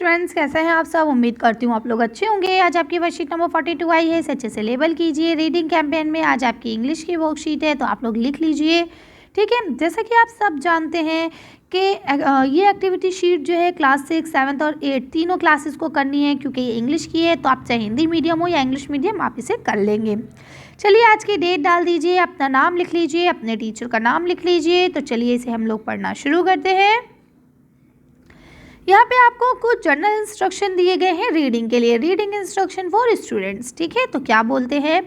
Students, कैसे हैं आप सब। उम्मीद करती हूँ आप लोग अच्छे होंगे। आज आपकी वर्कशीट नंबर 42 आई है, इसे अच्छे से लेबल कीजिए। रीडिंग कैंपेन में आज आपकी इंग्लिश की वर्कशीट है, तो आप लोग लिख लीजिए। ठीक है, जैसा कि आप सब जानते हैं कि ये एक्टिविटी शीट जो है क्लास 6, 7 और 8 तीनों क्लासेस को करनी है, क्योंकि ये इंग्लिश की है। तो आप चाहे हिंदी मीडियम हो या इंग्लिश मीडियम, आप इसे कर लेंगे। चलिए आज की डेट डाल दीजिए, अपना नाम लिख लीजिए, अपने टीचर का नाम लिख लीजिए। तो चलिए इसे हम लोग पढ़ना शुरू करते हैं। यहाँ पे आपको कुछ जनरल इंस्ट्रक्शन दिए गए हैं रीडिंग के लिए। Reading instruction for students. ठीक है, तो क्या बोलते हैं,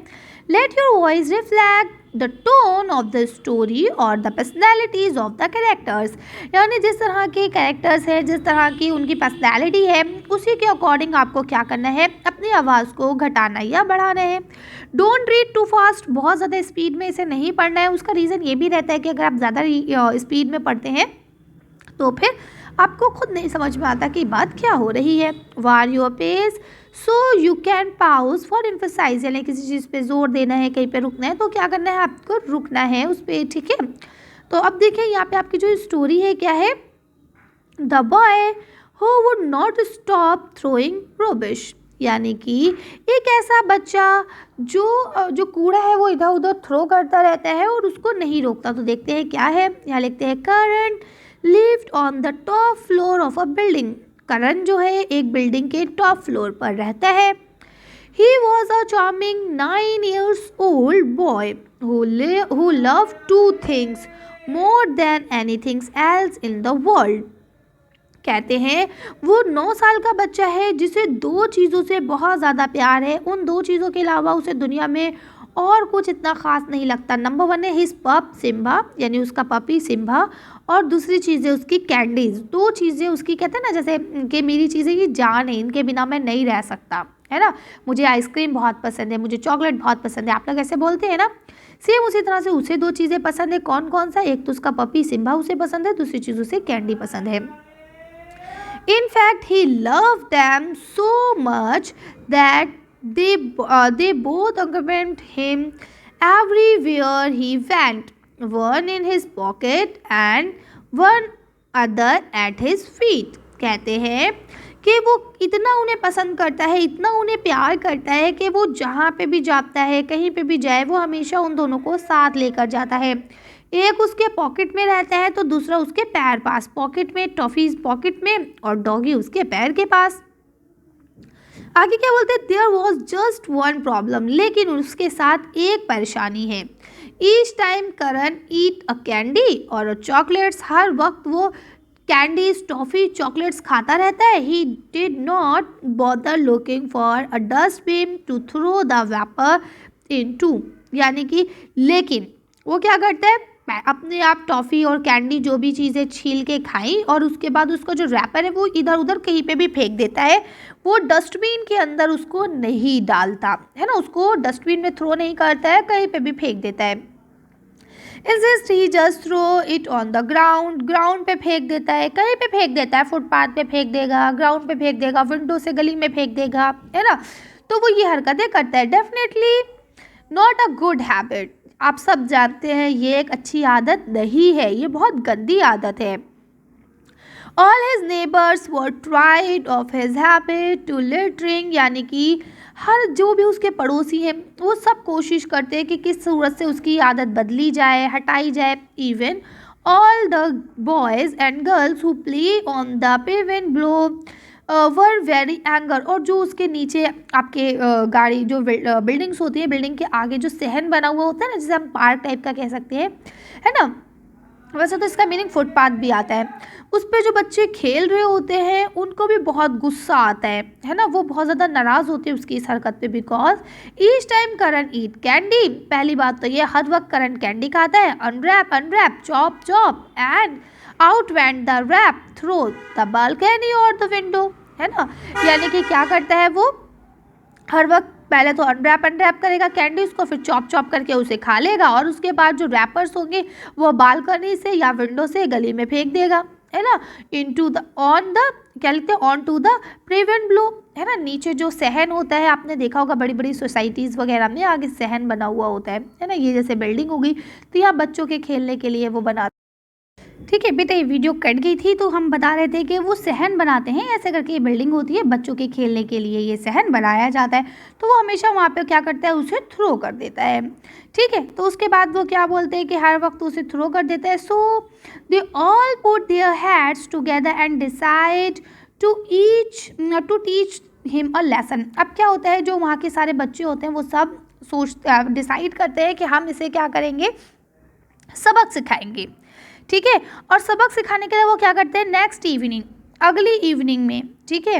let your voice reflect the tone of the story और the personalities of the characters. यानी जिस तरह के कैरेक्टर्स हैं, जिस तरह की उनकी पर्सनैलिटी है, उसी के अकॉर्डिंग आपको क्या करना है, अपनी आवाज़ को घटाना या बढ़ाना है। डोंट रीड टू फास्ट, बहुत ज़्यादा स्पीड में इसे नहीं पढ़ना है। उसका रीज़न ये भी रहता है कि अगर आप ज़्यादा स्पीड में पढ़ते हैं तो फिर आपको खुद नहीं समझ में आता कि बात क्या हो रही है। Vary your pace so you can pause for emphasise, यानी किसी चीज़ पे जोर देना है, कहीं पे रुकना है, तो क्या करना है, आपको रुकना है उस पर। ठीक है, तो अब देखिए यहाँ पे आपकी जो स्टोरी है क्या है, the boy who would not stop throwing rubbish, यानी कि एक ऐसा बच्चा जो कूड़ा है वो इधर उधर थ्रो करता रहता है और उसको नहीं रोकता। तो देखते हैं क्या है, यहाँ लिखते हैं करण lived on the top floor of a building। करण जो है एक बिल्डिंग के टॉप फ्लोर पर रहता है। He was a charming 9 years old boy who loved two things more than anything else in the world। कहते हैं वो 9 साल का बच्चा है जिसे दो चीज़ों से बहुत ज़्यादा प्यार है। उन दो चीज़ों के अलावा उसे दुनिया में और कुछ इतना ख़ास नहीं लगता। नंबर 1 है हिज पप सिम्बा, यानी उसका पपी सिम्बा, और दूसरी चीज़ है उसकी कैंडीज़। दो चीज़ें उसकी, कहते हैं ना जैसे कि मेरी चीज़ें की जान है, इनके बिना मैं नहीं रह सकता, है ना। मुझे आइसक्रीम बहुत पसंद है, मुझे चॉकलेट बहुत पसंद है, आप लोग ऐसे बोलते हैं ना। सेम उसी तरह से उसे दो चीज़ें पसंद है। कौन कौन सा, एक तो उसका पपी सिम्बा उसे पसंद है, दूसरी चीज़ उसे कैंडी पसंद है। In fact, he loved them so much that they both accompanied him everywhere he went, one in his pocket and one other at his feet। कहते हैं कि वो इतना उन्हें पसंद करता है, इतना उन्हें प्यार करता है कि वो जहाँ पे भी जाता है, कहीं पे भी जाए, वो हमेशा उन दोनों को साथ लेकर जाता है। एक उसके पॉकेट में रहता है तो दूसरा उसके पैर पास। पॉकेट में, टॉफीज पॉकेट में और डॉगी उसके पैर के पास। आगे क्या बोलते हैं, there was just one problem, लेकिन उसके साथ एक परेशानी है। Each time Karan eat a candy or chocolates, हर वक्त वो कैंडीज, टॉफ़ी, चॉकलेट्स खाता रहता है। He did not bother looking for a dustbin to throw the wrapper into, यानी कि लेकिन वो क्या करता है, अपने आप टॉफ़ी और कैंडी जो भी चीज़ें छील के खाई और उसके बाद उसका जो रैपर है वो इधर उधर कहीं पे भी फेंक देता है। वो डस्टबिन के अंदर उसको नहीं डालता है ना, उसको डस्टबिन में थ्रो नहीं करता है, कहीं पे भी फेंक देता है। Instead he just throw it on the ground, ground पे फेंक देता है, कहीं पे फेंक देता है, फुटपाथ पे फेंक देगा, ग्राउंड पे फेंक देगा, विंडो से गली में फेंक देगा, है ना। तो वो ये हरकतें करता है। Definitely not a good habit, आप सब जानते हैं ये एक अच्छी आदत नहीं है, ये बहुत गंदी आदत है। All his neighbors were tired of his habit to littering, यानी कि हर जो भी उसके पड़ोसी हैं वो सब कोशिश करते हैं कि किस सूरत से उसकी आदत बदली जाए, हटाई जाए। Even all the boys and girls who play on the pavement below were very anger, और जो उसके नीचे आपके गाड़ी जो बिल्डिंग्स होती है, बिल्डिंग के आगे जो सहन बना हुआ होता है ना, जिसे हम पार्क टाइप का कह सकते हैं, है ना। वैसे तो इसका मीनिंग फुटपाथ भी आता है। उस पे जो बच्चे खेल रहे होते हैं उनको भी बहुत गुस्सा आता है ना। वो बहुत ज़्यादा नाराज़ होते हैं उसकी इस हरकत पे। Because each time Karan eat candy, पहली बात तो ये हर वक्त करण कैंडी खाता है। Unwrap unwrap, chop chop, and out went the wrap throw the balcony or the window, है ना। यानी कि क्या करता है वो, हर वक्त पहले तो अनरैप करेगा कैंडीज को, फिर चॉप चॉप करके उसे खा लेगा, और उसके बाद जो रैपर्स होंगे वो बालकनी से या विंडो से गली में फेंक देगा, है ना। इनटू द ऑन द, क्या लिखते हैं, on to the pavement below, है ना। नीचे जो सहन होता है, आपने देखा होगा बड़ी बड़ी सोसाइटीज़ वगैरह में आगे सहन बना हुआ होता है ना। ये जैसे बिल्डिंग होगी तो यहाँ बच्चों के खेलने के लिए वो बना ठीक है बेटा, ये वीडियो कट गई थी तो हम बता रहे थे कि वो सहन बनाते हैं, ऐसे करके ये बिल्डिंग होती है, बच्चों के खेलने के लिए ये सहन बनाया जाता है, तो वो हमेशा वहाँ पे क्या करता है, उसे थ्रो कर देता है। ठीक है, तो उसके बाद वो क्या बोलते हैं कि हर वक्त उसे थ्रो कर देता है। So they all put their heads together and decide to teach him a lesson. अब क्या होता है, जो वहाँ के सारे बच्चे होते हैं वो सब डिसाइड करते हैं कि हम इसे क्या करेंगे, सबक सिखाएंगे। ठीक है, और सबक सिखाने के लिए वो क्या करते हैं, नेक्स्ट इवनिंग, अगली इवनिंग में, ठीक है,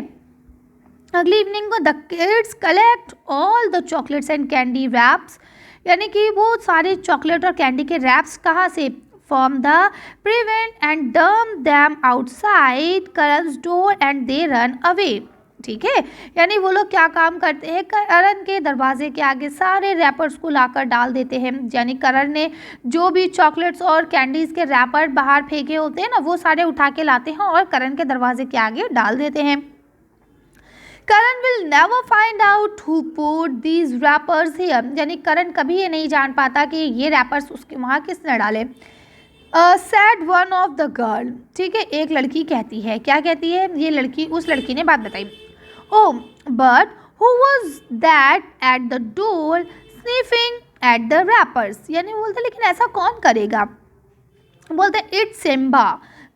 अगली इवनिंग को the kids collect all the chocolates and candy wraps, यानी कि वो सारे चॉकलेट और कैंडी के रैप्स कहाँ से, from the prevent and dump them outside Karan's door and they run away. ठीक है, यानी वो लोग क्या काम करते हैं, करण के दरवाजे के आगे सारे रैपर्स को लाकर डाल देते हैं, यानी करण ने जो भी चॉकलेट्स और कैंडीज़ के रैपर बाहर फेंके होते हैं ना, वो सारे उठा के लाते हैं और करण के दरवाजे के आगे डाल देते हैं। Karan will never find out who put these wrappers here, यानी करण कभी ये नहीं जान पाता कि ये रैपर्स उसके वहाँ किसने डाले। Sad one of the girl, ठीक है, एक लड़की कहती है, क्या कहती है, ये लड़की, उस लड़की ने बात बताई, oh but who was that at the door sniffing at the wrappers, यानी बोलते लेकिन ऐसा कौन करेगा, बोलते इट्स सिम्बा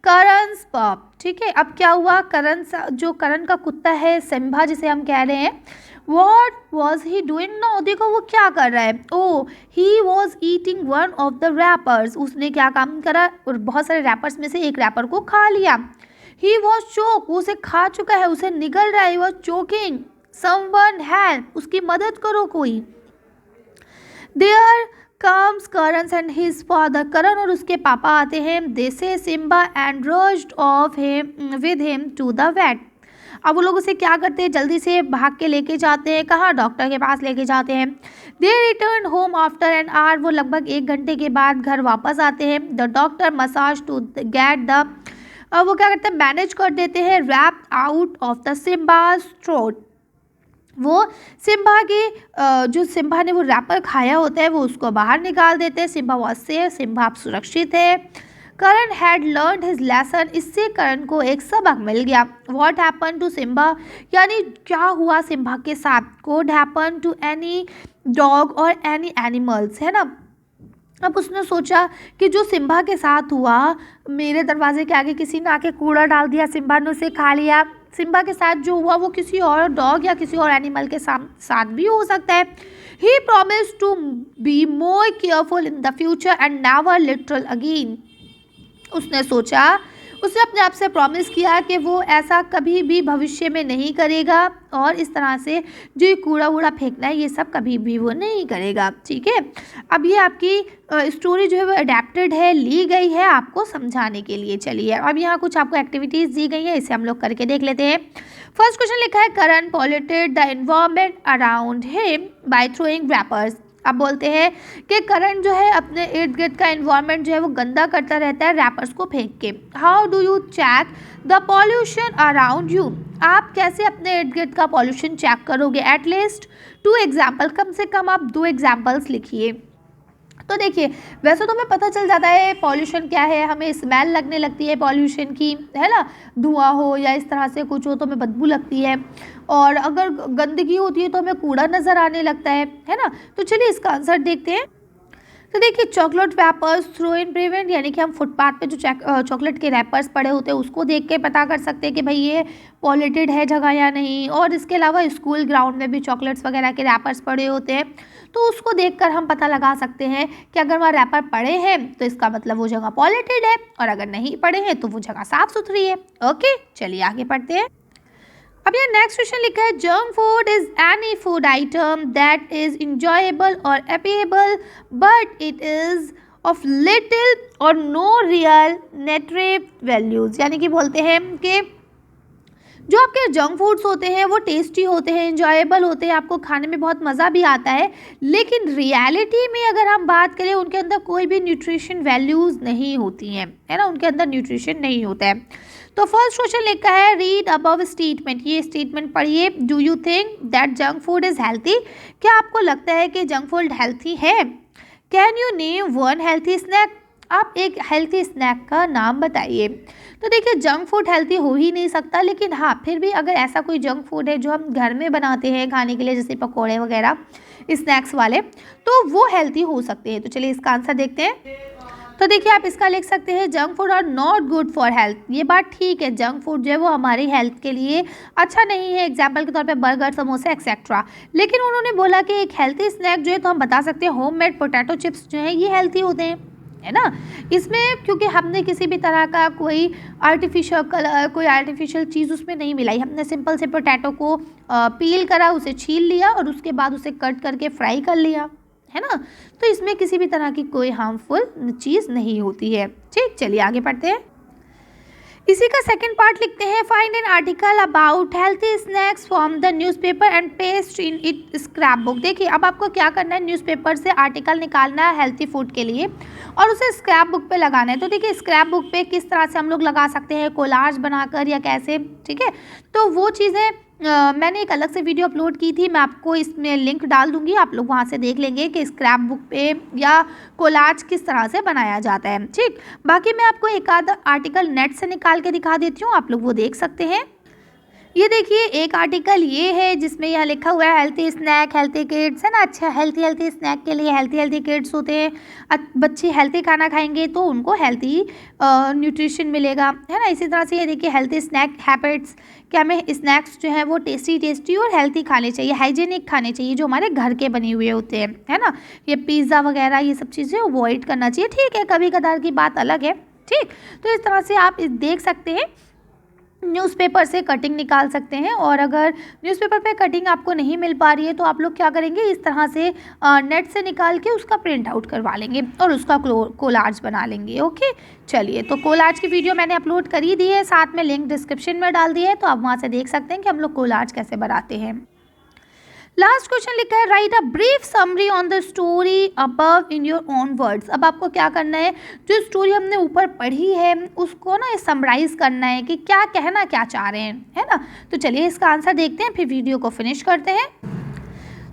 करण's pup। ठीक है, अब क्या हुआ, करण जो करण का कुत्ता है सिम्बा जिसे हम कह रहे हैं, What was he doing now, देखो वो क्या कर रहा है, oh he was eating one of the wrappers, उसने क्या काम करा और बहुत सारे रैपर्स में से एक रैपर को खा लिया। He was choke, उसे खा चुका है, उसे निगल रहा है, he was choking, someone help, उसकी मदद करो कोई। There comes Karan and his father, करण और उसके पापा आते हैं, they say Simba and rushed off with him to the vet। अब वो लोग उसे क्या करते हैं, जल्दी से भाग के लेके जाते हैं, कहाँ, डॉक्टर के पास लेके जाते हैं। They return home after an hour, वो लगभग 1 घंटे के बाद घर वापस आते हैं। The doctor massage to get the, वो क्या करते हैं, मैनेज कर देते हैं, wrap out of the Simba's throat, वो सिम्बा के जो सिम्बा ने वो रैपर खाया होता है वो उसको बाहर निकाल देते हैं। सिम्बा वॉज सेफ, सिम्बा आप सुरक्षित है। करण हैड लर्न हिज लेसन, इससे करण को एक सबक मिल गया। वॉट हैपन टू सिम्बा, यानी क्या हुआ सिम्बा के साथ, could happen to any dog or any animals, है ना। अब उसने सोचा कि जो सिम्बा के साथ हुआ, मेरे दरवाजे के आगे किसी ने आके कूड़ा डाल दिया, सिम्बा ने उसे खा लिया, सिम्बा के साथ जो हुआ वो किसी और डॉग या किसी और एनिमल के साथ भी हो सकता है। He promised to be more careful in the future and never litter again, उसने सोचा, उसने अपने आप से प्रॉमिस किया कि वो ऐसा कभी भी भविष्य में नहीं करेगा और इस तरह से जो ये कूड़ा वूड़ा फेंकना है ये सब कभी भी वो नहीं करेगा। ठीक है, अब ये आपकी स्टोरी जो है वो अडेप्टेड है, ली गई है आपको समझाने के लिए। चलिए अब यहाँ कुछ आपको एक्टिविटीज़ दी गई है, इसे हम लोग करके देख लेते हैं। फर्स्ट क्वेश्चन लिखा है, Karan polluted the environment around him by throwing wrappers. अब बोलते हैं कि करण जो है अपने इर्द गिर्द का एनवायरनमेंट जो है वो गंदा करता रहता है रैपर्स को फेंक के। How do you check the pollution around you, आप कैसे अपने इर्द गिर्द का पॉल्यूशन चेक करोगे। एटलीस्ट 2 एग्जाम्पल, कम से कम आप 2 एग्जाम्पल्स लिखिए। तो देखिए वैसे तो हमें पता चल जाता है पॉल्यूशन क्या है, हमें स्मेल लगने लगती है पॉल्यूशन की, है ना, धुआं हो या इस तरह से कुछ हो तो हमें बदबू लगती है, और अगर गंदगी होती है तो हमें कूड़ा नज़र आने लगता है ना। तो चलिए इसका आंसर देखते हैं। तो देखिए chocolate wrappers throw in pavement, यानी कि हम फुटपाथ पे जो चॉकलेट के रैपर्स पड़े होते हैं उसको देख के पता कर सकते हैं कि भाई ये पॉल्यूटेड है जगह या नहीं। और इसके अलावा स्कूल ग्राउंड में भी चॉकलेट्स वगैरह के रैपर्स पड़े होते हैं तो उसको देखकर हम पता लगा सकते हैं कि अगर वहाँ रैपर पड़े हैं तो इसका मतलब वो जगह पॉल्यूटेड है, और अगर नहीं पड़े हैं तो वो जगह साफ़ सुथरी है। ओके चलिए आगे पढ़ते हैं। अब ये नेक्स्ट क्वेश्चन लिखा है, junk food is any food item that is enjoyable और appealable but it is of little और नो रियल न्यूट्रिटिव वैल्यूज, यानी कि बोलते हैं कि जो आपके जंक फूड्स होते हैं वो टेस्टी होते हैं, इंजॉयबल होते हैं, आपको खाने में बहुत मज़ा भी आता है, लेकिन रियलिटी में अगर हम बात करें उनके अंदर कोई भी न्यूट्रिशन वैल्यूज़ नहीं होती हैं, है ना, उनके अंदर न्यूट्रिशन नहीं होता है। तो फर्स्ट क्वेश्चन लिखा है, रीड अबव स्टेटमेंट, ये स्टेटमेंट पढ़िए। Do you think that junk food is healthy, क्या आपको लगता है कि जंक फूड हेल्थी है। Can you name one healthy snack, आप एक हेल्थी स्नैक का नाम बताइए। तो देखिए जंक फूड हेल्थी हो ही नहीं सकता, लेकिन हाँ फिर भी अगर ऐसा कोई जंक फूड है जो हम घर में बनाते हैं खाने के लिए, जैसे पकौड़े वगैरह स्नैक्स वाले, तो वो हेल्थी हो सकते हैं। तो चलिए इसका आंसर देखते हैं। तो देखिए आप इसका लिख सकते हैं junk food are not good for health. ये बात ठीक है, जंक फूड जो है वो हमारी हेल्थ के लिए अच्छा नहीं है, एग्जाम्पल के तौर पे बर्गर, समोसा एक्सेट्रा। लेकिन उन्होंने बोला कि एक हेल्थी स्नैक जो है तो हम बता सकते हैं होममेड पोटैटो चिप्स जो है ये हेल्थी होते हैं, है ना। इसमें क्योंकि हमने किसी भी तरह का कोई आर्टिफिशियल कलर, कोई आर्टिफिशियल चीज़ उसमें नहीं मिलाई, हमने सिंपल से पोटैटो को पील करा, उसे छील लिया और उसके बाद उसे कट करके फ्राई कर लिया, है ना। तो इसमें किसी भी तरह की कोई हार्मफुल चीज़ नहीं होती है। ठीक, चलिए आगे पढ़ते हैं। इसी का सेकंड पार्ट लिखते हैं, find an article about healthy snacks from the newspaper and paste in it scrap book. देखिए अब आपको क्या करना है, न्यूज़पेपर से आर्टिकल निकालना है हेल्थी फूड के लिए और उसे स्क्रैप बुक पे लगाना है। तो देखिए स्क्रैप बुक पे किस तरह से हम लोग लगा सकते हैं, कोलाज बनाकर या कैसे, ठीक है। तो वो चीज़ें मैंने एक अलग से वीडियो अपलोड की थी, मैं आपको इसमें लिंक डाल दूंगी, आप लोग वहाँ से देख लेंगे कि स्क्रैप बुक पे या कोलाज किस तरह से बनाया जाता है। ठीक, बाकी मैं आपको एक आधा आर्टिकल नेट से निकाल के दिखा देती हूँ, आप लोग वो देख सकते हैं। ये देखिए एक आर्टिकल ये है जिसमें यह लिखा हुआ है हेल्थी स्नैक हेल्थी किड्स, है ना। अच्छा, हेल्थी स्नैक के लिए हेल्थी किड्स होते हैं, बच्चे हेल्थी खाना खाएंगे तो उनको हेल्थी न्यूट्रिशन मिलेगा, है ना। इसी तरह से ये देखिए हेल्थी स्नैक हैबिट्स, क्या हमें स्नैक्स जो है वो टेस्टी और हेल्थी खाने चाहिए, हाइजीनिक खाने चाहिए, जो हमारे घर के बने हुए होते हैं, है ना। ये पिज़्ज़ा वगैरह ये सब चीज़ें अवॉइड करना चाहिए। ठीक है, कभी कदार की बात अलग है। ठीक, तो इस तरह से आप देख सकते हैं, न्यूज़पेपर से कटिंग निकाल सकते हैं। और अगर न्यूज़पेपर पे कटिंग आपको नहीं मिल पा रही है तो आप लोग क्या करेंगे, इस तरह से नेट से निकाल के उसका प्रिंट आउट करवा लेंगे और उसका कोलाज बना लेंगे। ओके, चलिए तो कोलाज की वीडियो मैंने अपलोड कर ही दी है, साथ में लिंक डिस्क्रिप्शन में डाल दिया है, तो आप वहाँ से देख सकते हैं कि हम लोग कोलाज कैसे बनाते हैं। लास्ट क्वेश्चन लिखा है, right a brief summary on the story above in your own words. अब आपको क्या करना है, जो स्टोरी हमने ऊपर पढ़ी है उसको ना समराइज करना है कि क्या कहना क्या चाह रहे हैं, है ना। तो चलिए इसका आंसर देखते हैं, फिर वीडियो को फिनिश करते हैं।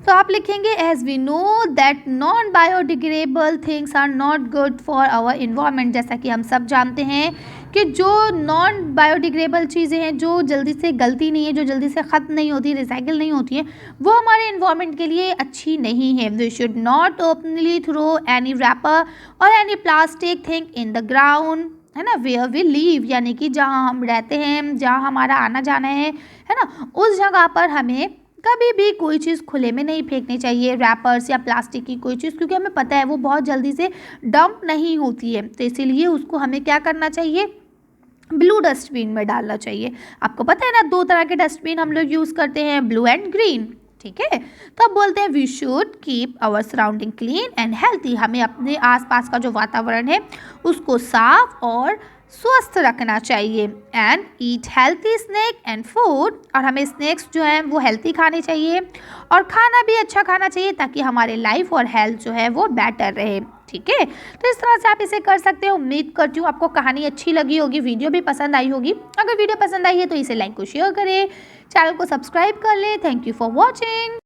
तो आप लिखेंगे, as we know that non biodegradable things are not good for our environment. जैसा कि हम सब जानते हैं कि जो नॉन बायोडिग्रेडेबल चीज़ें हैं, जो जल्दी से गलती नहीं है, जो जल्दी से ख़त्म नहीं होती, रिसाइकिल नहीं होती हैं, वो हमारे इन्वायरमेंट के लिए अच्छी नहीं है। We should not openly throw any wrapper और any plastic thing in the ground, है ना, वेयर वी लिव, यानी कि जहाँ हम रहते हैं, जहाँ हमारा आना जाना है ना, उस जगह पर हमें कभी भी कोई चीज़ खुले में नहीं फेंकनी चाहिए, रैपर्स या प्लास्टिक की कोई चीज़, क्योंकि हमें पता है वो बहुत जल्दी से डंप नहीं होती है। तो इसीलिए उसको हमें क्या करना चाहिए, ब्लू डस्टबिन में डालना चाहिए। आपको पता है ना, 2 तरह के डस्टबिन हम लोग यूज़ करते हैं, ब्लू एंड ग्रीन, ठीक है। तो अब बोलते हैं, we should keep our surrounding clean and healthy. हमें अपने आसपास का जो वातावरण है उसको साफ और स्वस्थ रखना चाहिए। And eat healthy snack and food, और हमें स्नैक्स जो हैं वो हेल्थी खाने चाहिए और खाना भी अच्छा खाना चाहिए, ताकि हमारे लाइफ और हेल्थ जो है वो बेटर रहे। ठीक है, तो इस तरह से आप इसे कर सकते हो। उम्मीद करती हूँ आपको कहानी अच्छी लगी होगी, वीडियो भी पसंद आई होगी। अगर वीडियो पसंद आई है तो इसे लाइक और शेयर करें, चैनल को सब्सक्राइब कर लें। Thank you for watching.